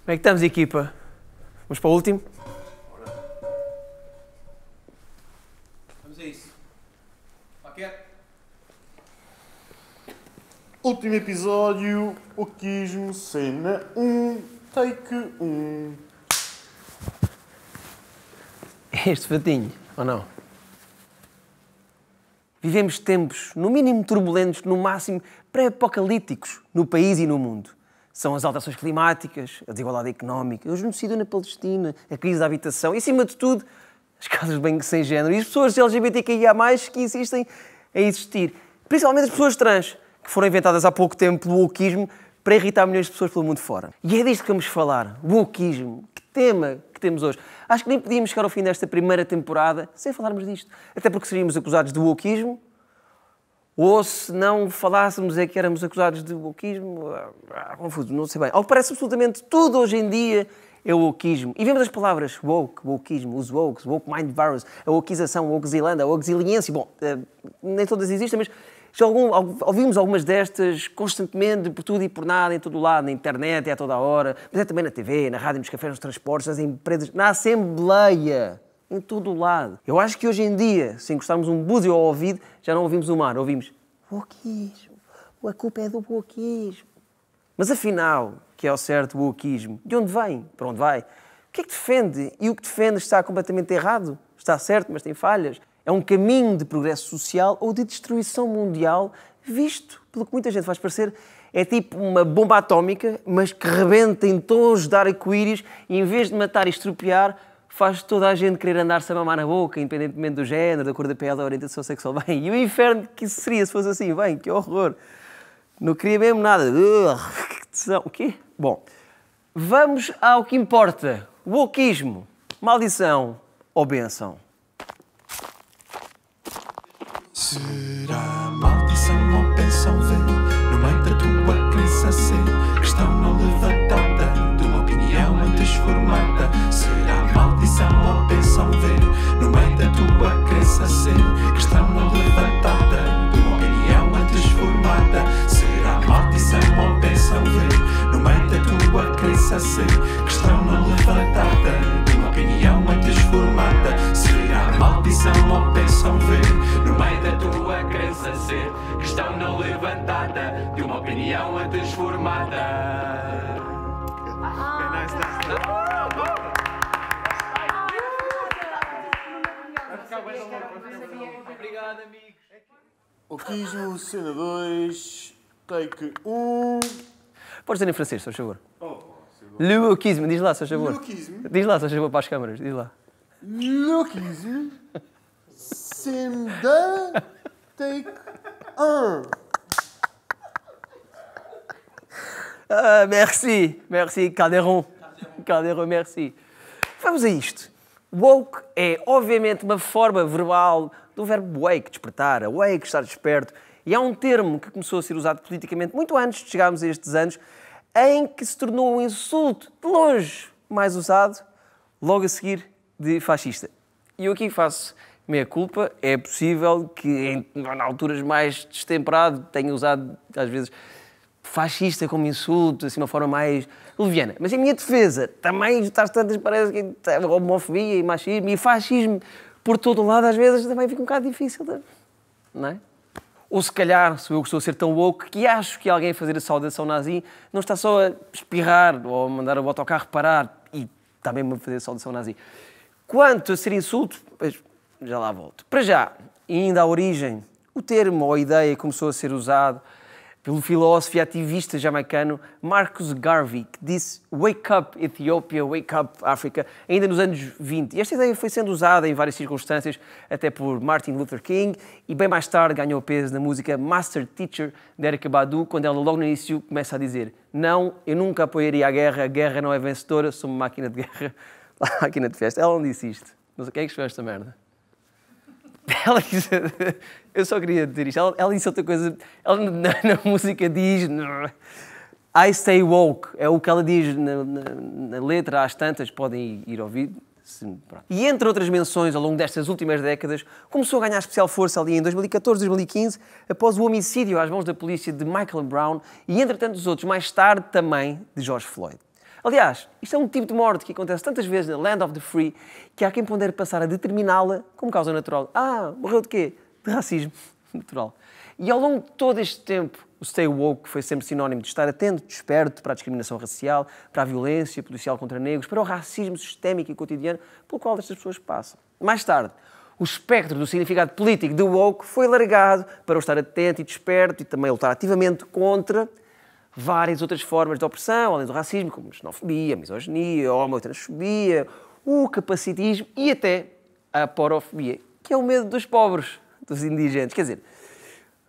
Como é que estamos, equipa? Vamos para o último? Vamos a isso. Ok. Último episódio, Wokeismo, cena 1, take 1. Este fatinho, ou não? Vivemos tempos, no mínimo turbulentos, no máximo pré-apocalípticos, no país e no mundo. São as alterações climáticas, a desigualdade económica, o genocídio na Palestina, a crise da habitação e, acima de tudo, as casas de banho sem género e as pessoas LGBTQIA+, que insistem em existir. Principalmente as pessoas trans, que foram inventadas há pouco tempo pelo wokeismo para irritar milhões de pessoas pelo mundo fora. E é disto que vamos falar, o wokeismo. Que tema que temos hoje. Acho que nem podíamos chegar ao fim desta primeira temporada sem falarmos disto. Até porque seríamos acusados de wokeismo, ou se não falássemos é que éramos acusados de wokeismo. Confuso, não sei bem. Ao que parece absolutamente tudo hoje em dia é o wokeismo. E vemos as palavras woke, wokeismo, os wokes, woke mind virus, a wokização, a wokezilândia, a wokeziliência. Bom, nem todas existem, mas já ouvimos algumas destas constantemente, por tudo e por nada, em todo o lado, na internet, é a toda a hora, mas é também na TV, na rádio, nos cafés, nos transportes, nas empresas, na Assembleia, em todo o lado. Eu acho que hoje em dia, se encostarmos um búzio ao ouvido, já não ouvimos o mar, ouvimos wokeismo, a culpa é do wokeismo. Mas afinal, que é ao certo o wokeismo, de onde vem? Para onde vai? O que é que defende? E o que defende está completamente errado? Está certo, mas tem falhas? É um caminho de progresso social ou de destruição mundial, visto, pelo que muita gente faz parecer, é tipo uma bomba atómica, mas que rebenta em tons de arco-íris e, em vez de matar e estropiar, faz toda a gente querer andar-se a mamar na boca, independentemente do género, da cor da pele, da orientação sexual. Bem, e o inferno que isso seria se fosse assim? Bem, que horror! Não queria mesmo nada. Que tesão. O quê? Bom, vamos ao que importa. Wokeismo, maldição ou bênção? Será maldição ou bênção ver no meio da tua crença ser questão não levantada de uma opinião antes formada? Será maldição ou bênção ver no meio da tua crença ser questão não levantada de uma opinião antes formada? Será maldição ou bênção ver no meio da tua crença ser questão não levantada de uma opinião antes formada? Será maldição ou bênção ver no meio da tua crença ser questão não levantada de uma opinião antes formada? Obrigado, amigos. Wokeismo, cena 2, take 1. Podes dizer em francês, se faz favor. Le wokeisme, diz lá, se faz favor. Wokeisme. Diz lá, se faz favor, para as câmaras, diz lá. Wokeismo, cena 2, take 1. Merci, Calderon, merci. Vamos a isto. Woke é, obviamente, uma forma verbal do verbo wake, despertar, awake, estar desperto. E há um termo que começou a ser usado politicamente muito antes de chegarmos a estes anos, em que se tornou um insulto de longe mais usado, logo a seguir de fascista. E eu aqui faço meia culpa. É possível que, em alturas mais destemperado, tenha usado, às vezes, fascista como insulto, assim, uma forma mais leviana. Mas em minha defesa, também estás tantas, parece que é homofobia e machismo e fascismo por todo o lado, às vezes também fica um bocado difícil, não é? Ou se calhar, sou eu que estou a ser tão woke que acho que alguém a fazer a saudação nazi não está só a espirrar ou a mandar o autocarro parar e está mesmo a fazer a saudação nazi. Quanto a ser insulto, pois já lá volto. Para já, e ainda à origem, o termo ou a ideia começou a ser usado pelo filósofo e ativista jamaicano Marcus Garvey, que disse "Wake up Ethiopia, wake up Africa", ainda nos anos 20. E esta ideia foi sendo usada em várias circunstâncias, até por Martin Luther King, e bem mais tarde ganhou peso na música Master Teacher, de Erykah Badu, quando ela logo no início começa a dizer: "Não, eu nunca apoiaria a guerra não é vencedora, sou uma máquina de guerra, máquina de festa". Ela não disse isto. Não sei quem é que escreveu esta merda. Ela quis... Eu só queria dizer isto. Ela disse outra coisa. Ela na música diz... I stay woke. É o que ela diz na letra. Às tantas, podem ir ouvir. E entre outras menções, ao longo destas últimas décadas, começou a ganhar especial força ali em 2014, 2015, após o homicídio às mãos da polícia de Michael Brown e, entre tantos outros, mais tarde também, de George Floyd. Aliás, isto é um tipo de morte que acontece tantas vezes na Land of the Free que há quem pondere passar a determiná-la como causa natural. Morreu de quê? De racismo natural. E ao longo de todo este tempo, o Stay Woke foi sempre sinónimo de estar atento, desperto para a discriminação racial, para a violência policial contra negros, para o racismo sistémico e cotidiano pelo qual estas pessoas passam. Mais tarde, o espectro do significado político do woke foi alargado para o estar atento e desperto e também lutar ativamente contra várias outras formas de opressão, além do racismo, como a xenofobia, a misoginia, a homotransfobia, o capacitismo e até a porofobia, que é o medo dos pobres, dos indigentes. Quer dizer,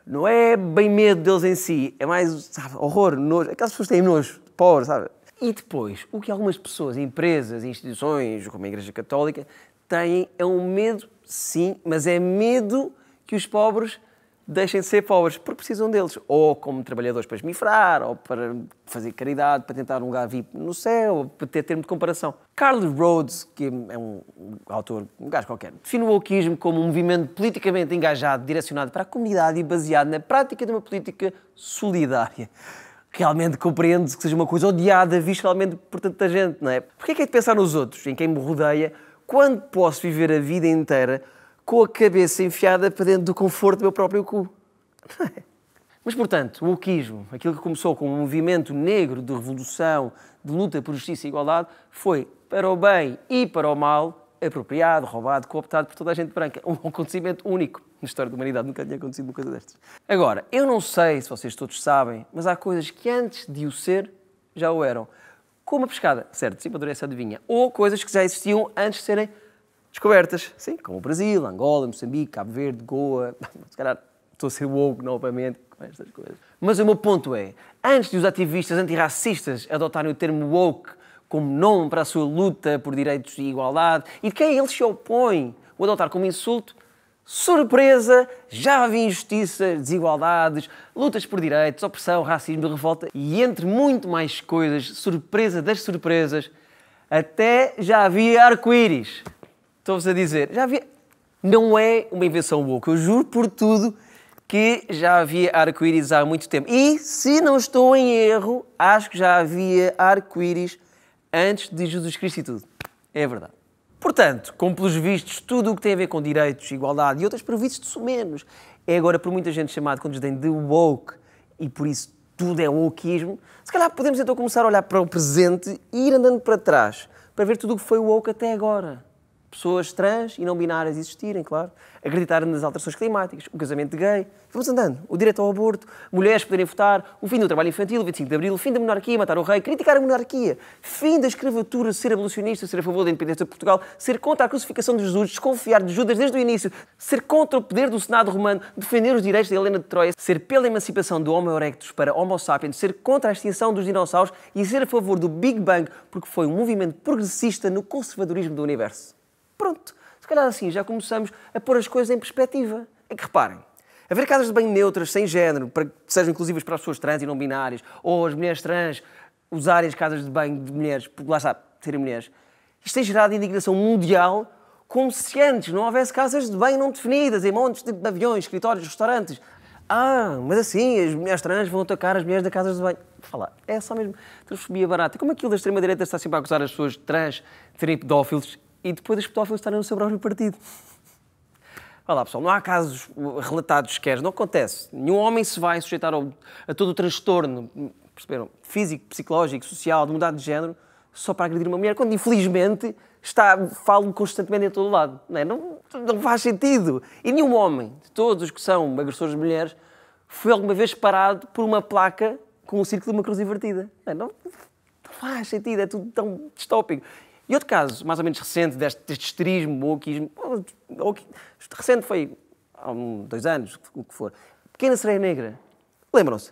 não é bem medo deles em si, é mais, sabe, horror, nojo. Aquelas pessoas têm nojo, pobres, sabe? E depois, o que algumas pessoas, empresas e instituições, como a Igreja Católica, têm é um medo, sim, mas é medo que os pobres deixem de ser pobres, porque precisam deles. Ou como trabalhadores para esmifrar, ou para fazer caridade, para tentar um lugar VIP no céu, ou para ter termo de comparação. Carl Rhodes, que é um autor, um gajo qualquer, define o wokeismo como um movimento politicamente engajado, direcionado para a comunidade e baseado na prática de uma política solidária. Realmente compreende-se que seja uma coisa odiada visceralmente por tanta gente, não é? Porquê é que é de pensar nos outros, em quem me rodeia, quando posso viver a vida inteira com a cabeça enfiada para dentro do conforto do meu próprio cu? Mas, portanto, o wokeismo, aquilo que começou como um movimento negro de revolução, de luta por justiça e igualdade, foi, para o bem e para o mal, apropriado, roubado, cooptado por toda a gente branca. Um acontecimento único na história da humanidade. Nunca tinha acontecido uma coisa destas. Agora, eu não sei se vocês todos sabem, mas há coisas que antes de o ser, já o eram. Como a pescada, certo, sim, para essa adivinha. Ou coisas que já existiam antes de serem descobertas. Sim, como o Brasil, Angola, Moçambique, Cabo Verde, Goa. Se calhar estou a ser woke novamente com estas coisas. Mas o meu ponto é, antes de os ativistas antirracistas adotarem o termo woke como nome para a sua luta por direitos e igualdade, e de quem eles se opõem o adotar como insulto, surpresa, já havia injustiças, desigualdades, lutas por direitos, opressão, racismo, revolta e, entre muito mais coisas, surpresa das surpresas, até já havia arco-íris. Estou-vos a dizer, já havia... Não é uma invenção woke, eu juro por tudo que já havia arco-íris há muito tempo. E, se não estou em erro, acho que já havia arco-íris antes de Jesus Cristo e tudo. É verdade. Portanto, como pelos vistos, tudo o que tem a ver com direitos, igualdade e outras previstos menos é agora por muita gente chamado com desdém de woke e por isso tudo é wokeismo, se calhar podemos então começar a olhar para o presente e ir andando para trás para ver tudo o que foi woke até agora. Pessoas trans e não binárias existirem, claro. Acreditar nas alterações climáticas, o casamento gay. Vamos andando. O direito ao aborto, mulheres poderem votar, o fim do trabalho infantil, o 25 de Abril, o fim da monarquia, matar o rei, criticar a monarquia, fim da escravatura, ser abolicionista, ser a favor da independência de Portugal, ser contra a crucificação de Jesus, desconfiar de Judas desde o início, ser contra o poder do Senado romano, defender os direitos da Helena de Troia, ser pela emancipação do Homo erectus para Homo sapiens, ser contra a extinção dos dinossauros e ser a favor do Big Bang, porque foi um movimento progressista no conservadorismo do universo. Pronto, se calhar assim já começamos a pôr as coisas em perspectiva. É que reparem, haver casas de banho neutras, sem género, para que sejam inclusivas para as pessoas trans e não binárias, ou as mulheres trans usarem as casas de banho de mulheres, porque lá está, serem mulheres, isto tem gerado indignação mundial, como se antes não houvesse casas de banho não definidas, em montes de aviões, escritórios, restaurantes. Mas assim, as mulheres trans vão atacar as mulheres das casas de banho. Falar, é só mesmo transfobia barata. Como aquilo da extrema-direita está sempre a acusar as pessoas trans de serem pedófilos, e depois os pedófilos estarem no seu próprio partido. Olha lá, pessoal, não há casos relatados sequer, não acontece. Nenhum homem se vai sujeitar a todo o transtorno, perceberam? Físico, psicológico, social, de mudar de género, só para agredir uma mulher, quando infelizmente falo constantemente em todo lado. Não faz sentido. E nenhum homem, de todos os que são agressores de mulheres, foi alguma vez parado por uma placa com o círculo de uma cruz invertida. Não faz sentido, é tudo tão distópico. E outro caso, mais ou menos recente, deste histerismo, wokeismo, recente foi há 2 anos, o que for. Pequena Sereia Negra. Lembram-se?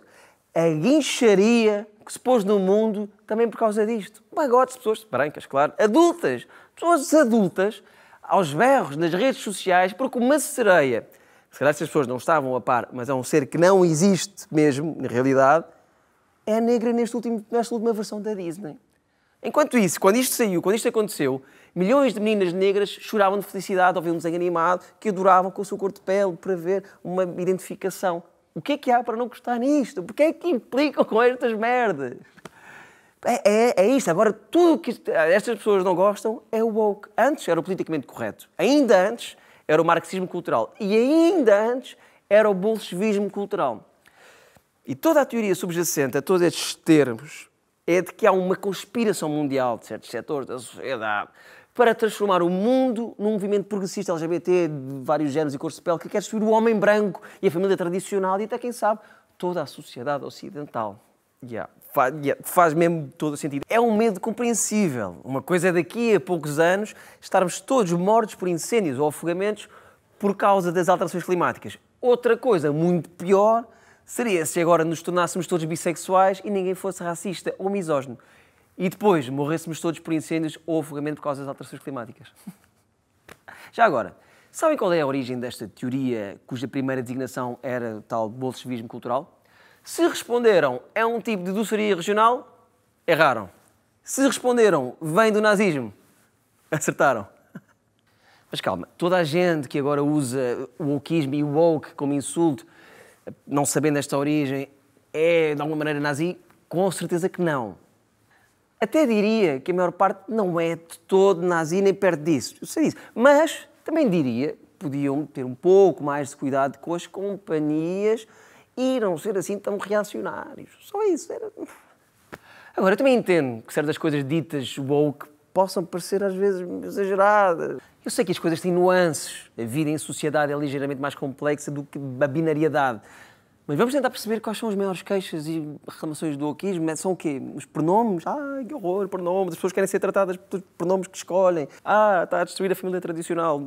A guincharia que se pôs no mundo também por causa disto. Magotes de pessoas brancas, claro, adultas. Pessoas adultas, aos berros, nas redes sociais, porque uma sereia, se calhar estas pessoas não estavam a par, mas é um ser que não existe mesmo, na realidade, é negra nesta última versão da Disney. Enquanto isso, quando isto saiu, quando isto aconteceu, milhões de meninas negras choravam de felicidade ao ver um desenho animado que adoravam com a sua cor de pele para ver uma identificação. O que é que há para não gostar nisto? Porquê é que implicam com estas merdas? É isto. Agora, tudo que estas pessoas não gostam é o woke. Antes era o politicamente correto. Ainda antes era o marxismo cultural. E ainda antes era o bolchevismo cultural. E toda a teoria subjacente a todos estes termos é de que há uma conspiração mundial de certos setores da sociedade para transformar o mundo num movimento progressista LGBT de vários géneros e cores de pele que quer destruir o homem branco e a família tradicional e até, quem sabe, toda a sociedade ocidental. Faz mesmo todo o sentido. É um medo compreensível. Uma coisa é daqui a poucos anos estarmos todos mortos por incêndios ou afogamentos por causa das alterações climáticas. Outra coisa muito pior seria se agora nos tornássemos todos bissexuais e ninguém fosse racista ou misógino. E depois morrêssemos todos por incêndios ou afogamento por causa das alterações climáticas. Já agora, sabem qual é a origem desta teoria cuja primeira designação era tal bolchevismo cultural? Se responderam é um tipo de doçaria regional, erraram. Se responderam vem do nazismo, acertaram. Mas calma, toda a gente que agora usa o wokeismo e o woke como insulto, não sabendo esta origem, é de alguma maneira nazi? Com certeza que não. Até diria que a maior parte não é de todo nazi nem perto disso. Eu sei disso. Mas também diria que podiam ter um pouco mais de cuidado com as companhias e não ser assim tão reacionários. Só isso. Agora, eu também entendo que certas coisas ditas woke possam parecer às vezes exageradas. Eu sei que as coisas têm nuances. A vida em sociedade é ligeiramente mais complexa do que a binariedade. Mas vamos tentar perceber quais são as maiores queixas e reclamações do wokeismo. São o quê? Os pronomes? Ai, que horror, pronomes. As pessoas querem ser tratadas pelos pronomes que escolhem. Está a destruir a família tradicional.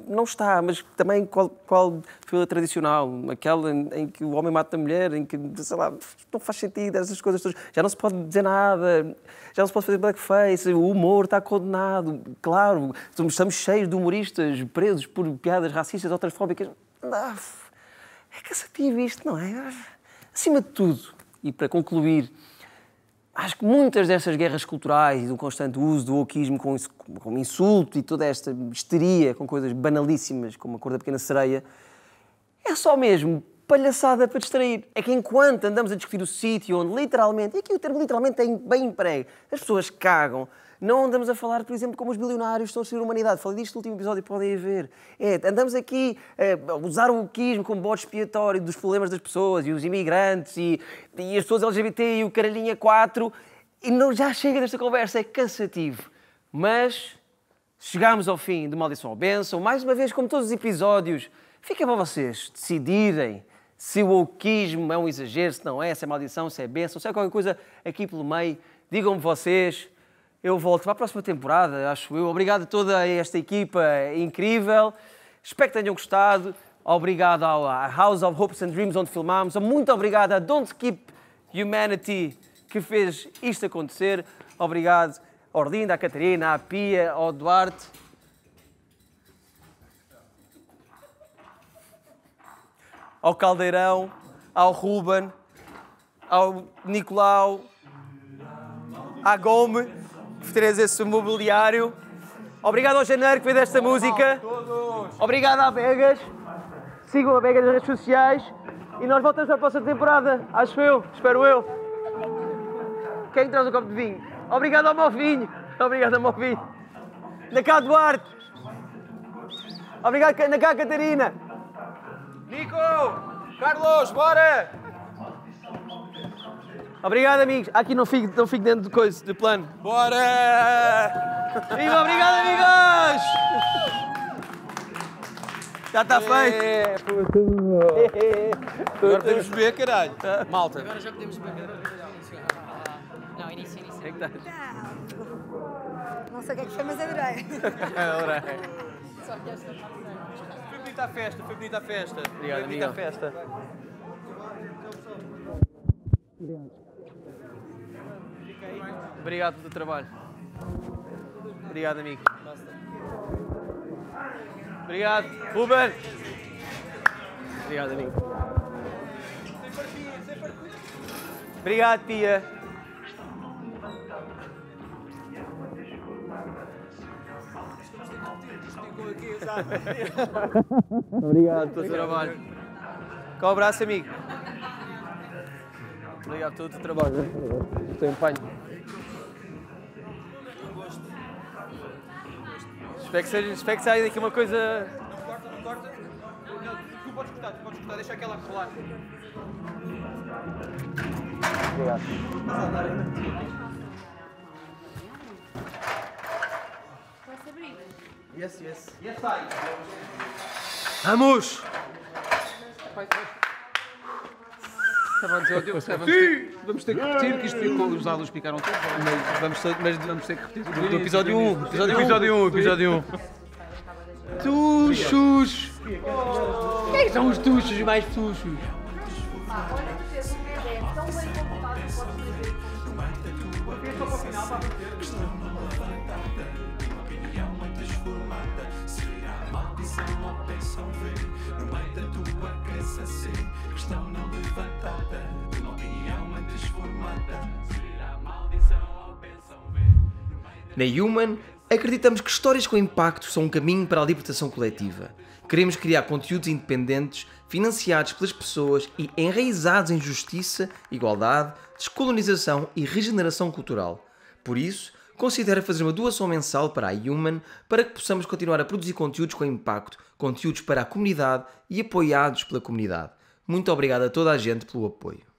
Não está, mas também qual família tradicional? Aquela em que o homem mata a mulher, em que, sei lá, não faz sentido, essas coisas todas. Já não se pode dizer nada, já não se pode fazer blackface, o humor está condenado. Claro, estamos cheios de humoristas presos por piadas racistas ou transfóbicas. É cansativo isto, não é? Acima de tudo, e para concluir, acho que muitas destas guerras culturais e do constante uso do wokeismo como insulto e toda esta histeria com coisas banalíssimas como a cor da pequena sereia, é só mesmo palhaçada para distrair. É que enquanto andamos a discutir o sítio onde literalmente, e aqui o termo literalmente tem bem emprego, as pessoas cagam, não andamos a falar, por exemplo, como os bilionários estão a destruir a humanidade. Falei disto no último episódio, podem ver. Andamos aqui a usar o wokeismo como bode expiatório dos problemas das pessoas e os imigrantes e as pessoas LGBT e o caralhinha 4 e não, já chega desta conversa, é cansativo. Mas chegámos ao fim de Maldição ou Bênção. Mais uma vez, como todos os episódios, fica para vocês decidirem se o wokeismo é um exagero, se não é, se é maldição, se é bênção, se é qualquer coisa aqui pelo meio. Digam-me vocês. Eu volto para a próxima temporada, acho eu. Obrigado a toda esta equipa incrível. Espero que tenham gostado. Obrigado à House of Hopes and Dreams, onde filmámos. Muito obrigado à Don't Skip Humanity, que fez isto acontecer. Obrigado à Orlinda, à Catarina, à Pia, ao Duarte. Ao Caldeirão, ao Ruben, ao Nicolau, à Gome, por teres esse mobiliário. Obrigado ao Janeiro que fez esta música. Obrigado à Vegas. Sigam a Vegas nas redes sociais. E nós voltamos para a próxima temporada. Acho eu, espero eu. Quem traz um copo de vinho? Obrigado ao Movinho. Obrigado ao Movinho. Na cá Duarte. Obrigado na cá Catarina. Nico! Carlos, bora! Obrigado, amigos. Aqui não fico dentro de coisa, de plano. Bora! Viva, obrigado, amigos! Já está feito. Agora podemos beber, caralho. Malta. Agora já podemos beber. Não, início. Como é que estás? Não sei o que é que foi, mas adorei. Adorei. Só que esta parte Foi bonita a festa, foi bonita a festa. Obrigado, foi bonita a Miguel. festa. Obrigado pelo teu trabalho. Obrigado, amigo. Obrigado, Ruben. Obrigado, amigo. Obrigado, Pia. Obrigado pelo teu trabalho. Com o abraço, amigo. Obrigado pelo teu trabalho. O teu empenho. Espero que saia daqui uma coisa... Não corta. Não, tu podes cortar, deixa aquela rolar. Obrigado. Yes, sai. Vamos! Vamos ter que repetir, que isto os alunos picaram todos. Mas vamos ter que repetir. Do episódio 1. Episódio 1. Tuxos! Quem são os tuxos mais tuxos? Na Human, acreditamos que histórias com impacto são um caminho para a libertação coletiva. Queremos criar conteúdos independentes, financiados pelas pessoas e enraizados em justiça, igualdade, descolonização e regeneração cultural. Por isso, considera fazer uma doação mensal para a Human para que possamos continuar a produzir conteúdos com impacto, conteúdos para a comunidade e apoiados pela comunidade. Muito obrigado a toda a gente pelo apoio.